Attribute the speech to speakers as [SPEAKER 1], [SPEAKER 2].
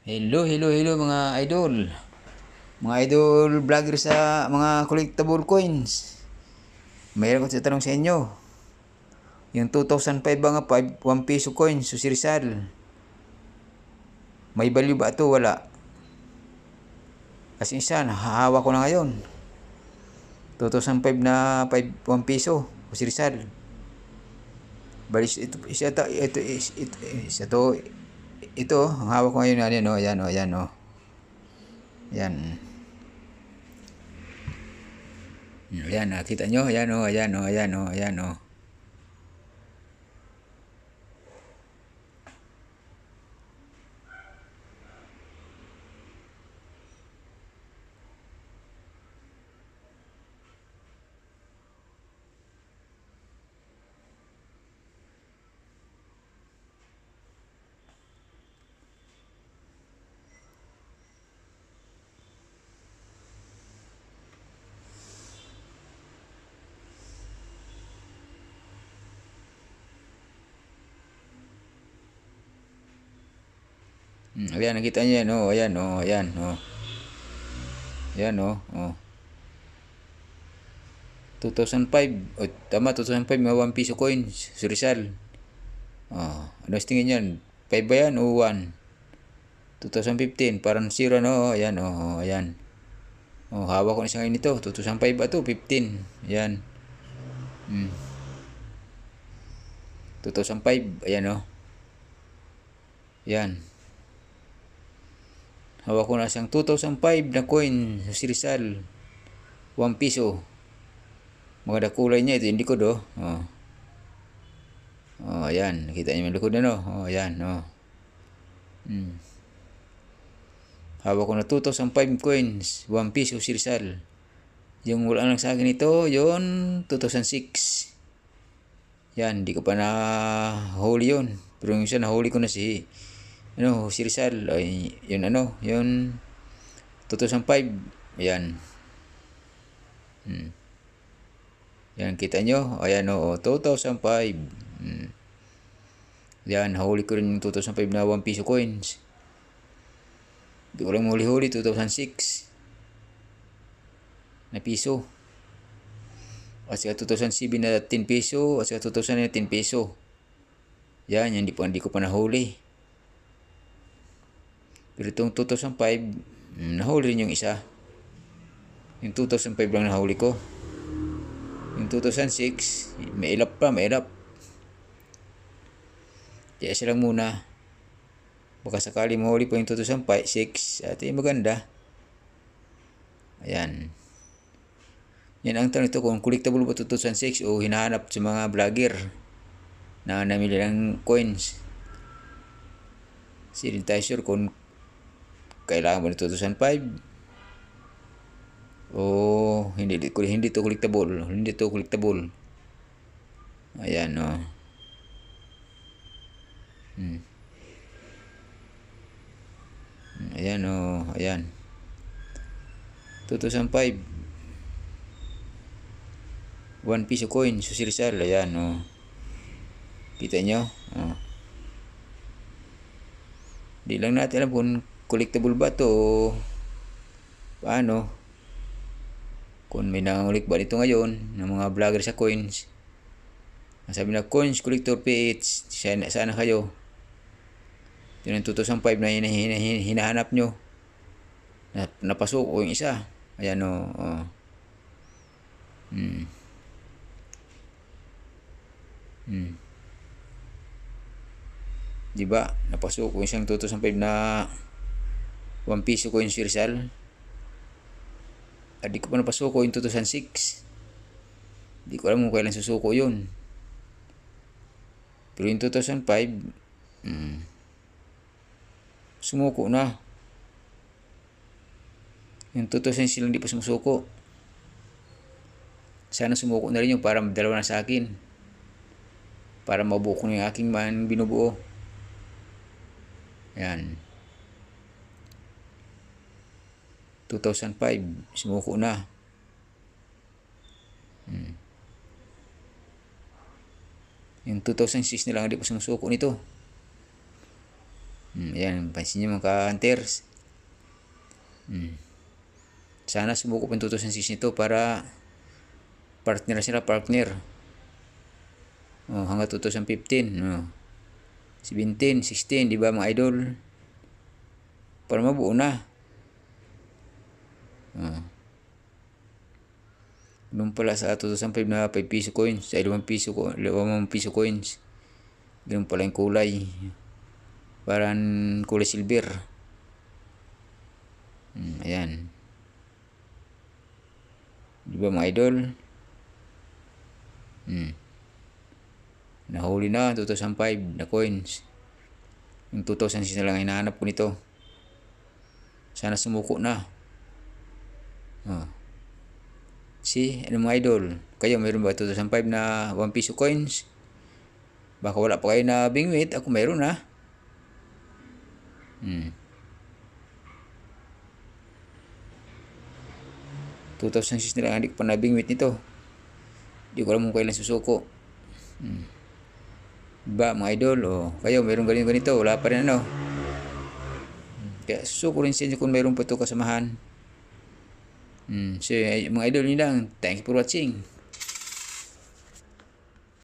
[SPEAKER 1] Hello mga idol. Mga idol vlogger sa mga collectible coins. Mayroon ko tanong sa inyo. Yung 2005 ba nga 1 peso coins sa Rizal. May value ba ito? Wala. Kasi isa, nahahawa ko na ngayon. 2005 na 1 peso sa Rizal. Balis ito, ang hawak ko ngayon, ayan. Ayan. Ayan, nakita nyo? Ayan. Ayan, nakita nyo yan, ayan. Ayan, 2005. Tama, 2005 may 1 piso coins sa Rizal. Ano tingin yan? 5 ba yan o 1? 2015, parang 0 no? Ayan. Hawak ko na siya ngayon ito. 2005 ba ito? 15. Ayan. 2005, ayan Ayan. Hawak ko na siyang 2005 na coin sa Rizal. 1 piso. Maganda kulay niya ito, yung likod ayan. Nakita niyo yung likod na ayan Hawak ko na 2005 coins, 1 piso sa Rizal. Yung wala lang sa akin ito, yun 2006. Yan, hindi ko pa nahuli yun. Pero yung isa nahuli ko na si Rizal. Ay, yun 2005. Ayan. Yan, kita nyo? Ayan 2005. Yan, nahuli ko rin yung 2005 na 1 piso coins. Hindi ko lang huli-huli, 2006 na piso. At saka 2007 na 10 peso. At saka 2000 na 10 peso. Yan, hindi ko pa nahuli. Pero itong 2005, nahuli rin yung isa. Yung 2005 lang nahuli ko. Yung 2006, may ilap. Kaya isa lang muna. Baka sakali mahuli pa yung 2006 at maganda. Ayan. Yan ang tanong ito kung collectible ba 2006 o hinahanap sa mga vlogger na namili ng coins. Kasi hindi tayo sure kung kailangan ba ng 2005 o hindi to collectible. Ayan ayan 2005 1 piso coin sa Rizal. Ayan kita nyo di lang natin alam kung collectible ba to o paano, kung may nangulik ba dito ngayon ng mga vlogger sa coins. Sabi na Coins Collector PH, sana kayo. Ito yung 2005 na hinahanap nyo. Napasok yung isa. Ayan Diba? Napasok yung isang 2005 na 1 piso coin si Rizal. Di ko pa napasuko yung 2006. Di ko alam kung kailan susuko yun. Pero yung 2005, sumuko na. Yung 2006 lang di pa sumusuko. Sana sumuko na rin yung para dalawa na sa akin. Para mabuo ko yung aking binubuo. Ayan. 2005, sumuko na. Yung 2006 na lang hindi pa sumusuko nito. Ayan, pansin nyo mga hunters. Sana sumuko pa 2006 nito para partner sila, partner. Hanggang 2015. 17, 16, di ba mga idol? Para mabuo na. Doon pala sa 2005 na 5 piso coins, ay 5 piso coins. Ganun pala yung kulay. Parang kulay silver. Ayan. Di ba mga idol? Nahuli na 2005 na coins. Yung 2006 na lang hinahanap ko nito. Sana sumuko na. Ano mga idol? Kayo mayroon ba 2005 na 1 piso coins? Baka wala pa kayo na bingwit. Ako mayroon na. 2006 na lang, hindi ko pa nabingwit nito. Hindi ko alam kung kailan susuko. Diba mga idol? Kayo mayroon ganito, wala pa rin ano. Kaya susuko rin sa inyo kung mayroon pa ito kasamahan. So mga idol, yun lang. Thank you for watching.